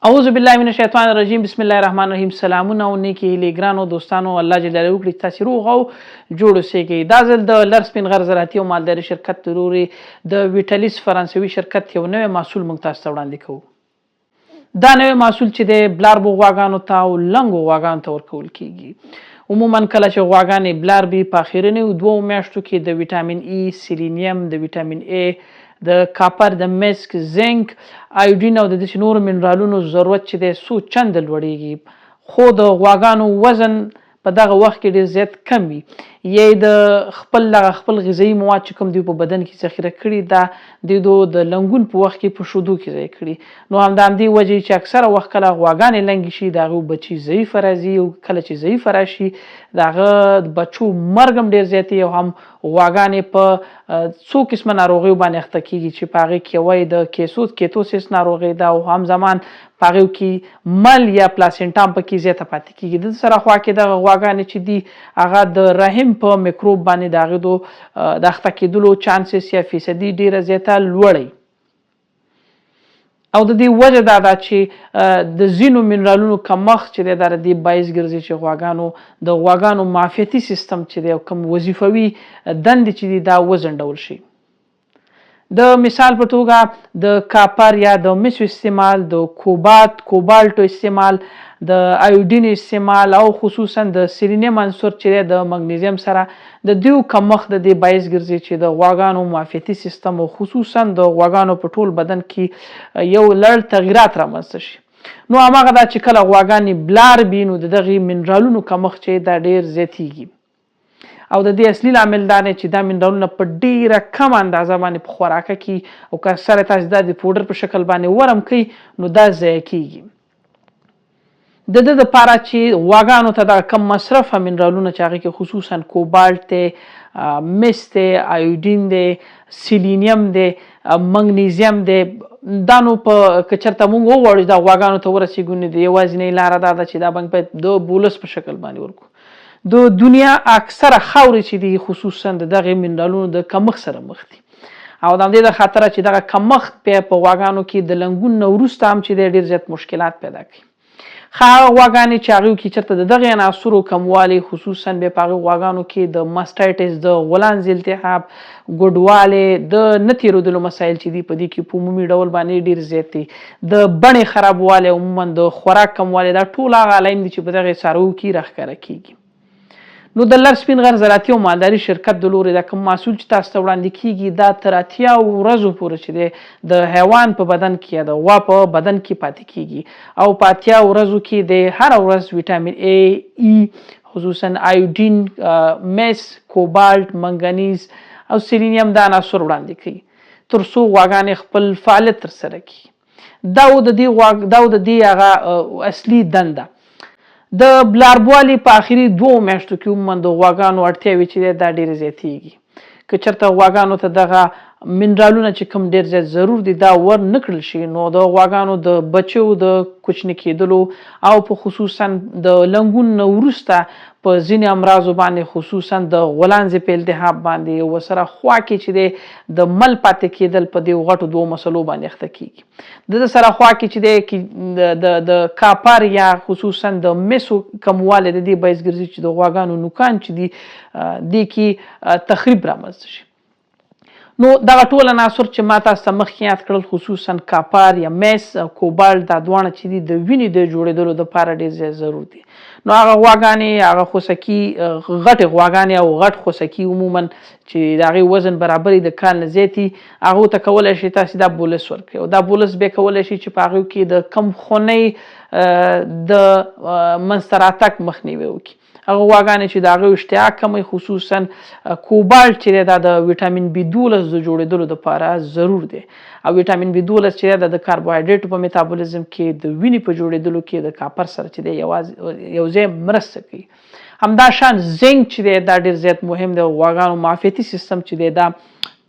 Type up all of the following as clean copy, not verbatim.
اعوذ بالله من الشیطان الرجیم بسم الله الرحمن الرحیم. سلامونه او نیکی هیلې ګرانو دوستانو، الله جل جلاله وکړي تاسې روغ او جوړ اوسئ. دا ځل د لر سپین غر زراعتي او مالداري شرکت له لورې د ویټالیس فرانسوي شرکت یو نوی محصول موږ تاسو ته وړاندې کوو. دا نوی محصول چې د بلاربو غواګانو ته او لنګو غواګانو ته ورکول کیږي. عموما کله چې غواګانې بلاربي په اخرنیو 2 میاشتو کې د ویټامین ای، سیلینیم، د ویټامین ای، د کاپر، د مسک، زنک، ایودین او د داسې نورو منرالونو ضرورت چې دی څو چنده لوړیږي، خو د غواګانو وزن په دغه وخت کې ډېر زیات کم وي. یې د خپل غذایي مواد چې کوم دوی په بدن کې ذخیره کړي دا د لنګون په وخت کې په شیدو کې ځای کړي. نو همدا همدې وجې چې اکثره وخت کله غواګانې لنګې شي د هغو بچي ضعیفه راځي، او کله چې ضعیفه راشي د هغه بچو مرګ هم ډېر زیات وي، او هم غواګانې په څو قسمه ناروغیو باندې اخته کیږي چې په هغې کې یوه د کیتوسیس ناروغي ده، او هم زمان په هغې کې مل یا پلاسینټا هم پکې زیاته پاتې کیږي. د سره خوا کې دغه غواګانې چې دي هغه د رحم په میکروب باندې د هغې د اخته کېدلو چانسس یا فیصدي ډېره زیاته لوړی. او د دې وجه دا ده چې د ځینو منرالونو کمښت چې دی دا د دې باعث ګرځي چې د غواګانو معافیتي سیستم چې دی او کوم وظیفوي دندې چې دي دا وځنډول شي. د مثال په توګه د کاپر یا د مسو استعمال، د کوبالټو استعمال، د ایودین استعمال، او خصوصا د سیلینیم عنصر چې دی د مګنیزیم سره د دوی کمښت د دې باعث ګرځي چې د غواګانو معافیتي سیستم او خصوصا د غواګانو په ټول بدن کې یو لړ تغییرات رامنځته شي. نو هماغه دا چې کله غواګانې بلاربي نو د دغې منرالونو کمښت چې دا ډېر زیاتیږي، او د دې اصلي لامل دا دی چې دا منرالونه په ډیره کم اندازه باندې په خوراکه کې او که سره تاسو دا د پوډر په شکل باندې ورم کوي نو دا ضایع کیږي. د دې دپاره چې غواګانو ته دغه کم مصرفه منرالونه چې هغې کې خصوصا کوبالټ دی، مس دی، ایودین دی، سیلینیم دی، مګنیزیم دی، دا نو که چېرته موږ وغواړو دا غواګانو ته ورسېږو نو د یوازینۍ لاره دا ده چې دا باید د بولس په شکل باندې ورکړو. د دنیا اکثره خاورې چې دي خصوصا د دغې منرالونو د کمښت سره مخ دي، او د همدې د خاطره چې دغه کمښت بیا په غواګانو کې د لنګون نه وروسته هم چې دی ډېر زیات مشکلات پیدا کوي. هغه غواګانې چې هغې کې چېرته د دغې عناصرو کموالی خصوصا بیا په هغې غواګانو کې د ماسټایټس، د غولانځ التهاب، ګډوالی، د نه تېرېدلو مسایل چې دي په دې کې په عمومي ډول باندې ډېر زیات دي، د بڼې خرابوالی، عموما د خوراک کموالی، دا ټول هغه علایم دي چې په دغې څارویو کې راښکاره کیږي. نو د لر سپین غر زراعتي او مالداري شرکت د لورې دا کوم محصول چې تاسو ته وړاندې کیږي دا تر 80 ورځو پورې چې دی د حیوان په بدن کې یا د غوا په بدن کې پاتې کیږي، او په 80 ورځو کې د هر ورځ ویټامین ای، خصوصا ایودین، مس، کوبالټ، منګنیز او سیلینیم دا عناصر وړاندې کوي تر څو غواګانې خپل فعالیت ترسره کړي. دا د دې هغه اصلي دنده. د بلاربوالي په آخري 2 میاشتو کې عموما د غواګانو اړتیاوې چې دی دا ډېرې زیاتیږي. که چېرته غواګانو ته دغه منرالونه چې کوم ډېر زیات ضرور دي دا ور نه کړل شي نو د غواګانو د بچو د کوچني کېدلو او په خصوصا د لنګون نه وروسته په ځینې امراضو باندې خصوصا د غولانځې په التهاب باندې او ورسره خوا کې چې دی د مل پاتې کېدل په دې غټو 2 مسلو باندې اخته کیږي. د سره خوا کې چې دی د کاپر یا خصوصا د مسو کموالی د دې باعث ګرځي چې د غواګانو نوکان چې دي دې کې تخریب رامنځته شي. نو دغه ټول عناصر چې ما تاسو ته مخکې یاد کړل خصوصا کاپر یا مس او کوبالټ دا دواړه چې دي د وینې د جوړېدلو دپاره ډېر زیات ضرور دي. نو هغه غواګانې، هغه خوسکي، غټې غواګانې او غټ خوسکي عموما چې د هغې وزن برابري د کال نه زیاتي هغو ته کولی شي تاسې دا بولس ورکړئ، او دا بولس بیا کولی شي چې په هغو کې د کم خونۍ د منځته راتګ مخنیوی وکړي. هغه غواګانې چې د هغې اشتها کموي خصوصا کوبالټ چې دی دا د ویټامین B12 د جوړېدلو دپاره ضرور دی، او ویټامین B12 چې دی دا د کاربوهایډریټو په میتابولیزم کې د وینې په جوړېدلو کې د کاپر سره چې دی یو ځای مرسته کوي. همدا شان زنک چې دی دا ډېر زیات مهم دی، غواګانو معافیتي سیستم چې دی دا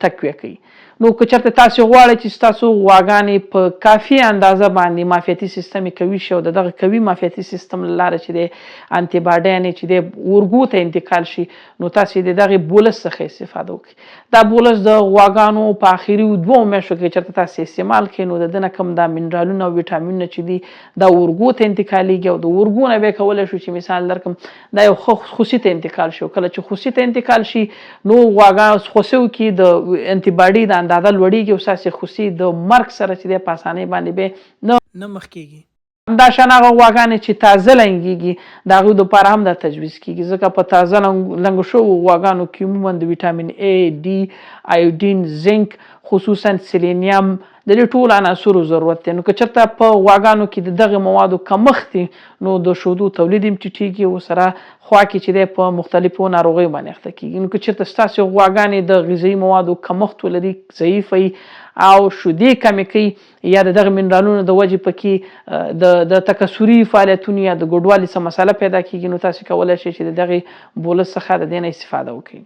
تقویه کوي. نو که چېرته تاسې غواړئ چې ستاسو غواګانې په کافي اندازه باندې معافیتي سیستم یې قوي شي او د دغه قوي معافیتي سیستم له لارې چې دی انټي چې دی ورګو ته انتقال شي نو تاسې د دغې بولس څخه استفاده وکړئ. دا بولس د غواګانو په آخري 2 میاشتو کې چېرته تاسې استعمال کړئ نو د ده نه کوم دا منرالونه او ویټامینونه چې دي دا ورګو ته انتقالېږي او د ورګو نه بیا کولی شو چې مثال درکړم دا یو خوسي ته انتقال شي. کله چې خوسي ته انتقال شي نو غواګانو خوسیو کې د انټي د اندازه لوړېږي او ستاسې خوسي د مرګ سره چې دی په اسانۍ باندې به نه مخ کېږي. همداشان هغه غواګانې چې تازه لنګېږي د هغوی دپاره هم دا تجویز کېږي ځکه په تازه لنګو شوو غواګانو کې عموما د ویټامین A, D, آیوډین، زنک، خصوصا سیلینیم د دې ټولو عناصرو ضرورت دی. نو که چېرته په غواګانو کې د دغې موادو کمښت وي نو د شیدو تولید هم ټیټېږي او سره خوا کې چې دی په مختلفو ناروغیو باندې اخته کېږي. نو که چېرته ستاسې غواګانې د غذایي موادو کمښت ولري، ضعیفه وي او شیدې کمې کوي یا د دغه منرالونو د وجې پکې د تکثري فعالیتونو یا د ګډوالي څه مسله پیدا کېږي نو تاسې کولی شئ چې د دغې بولس څخه د دې نه استفاده وکړئ.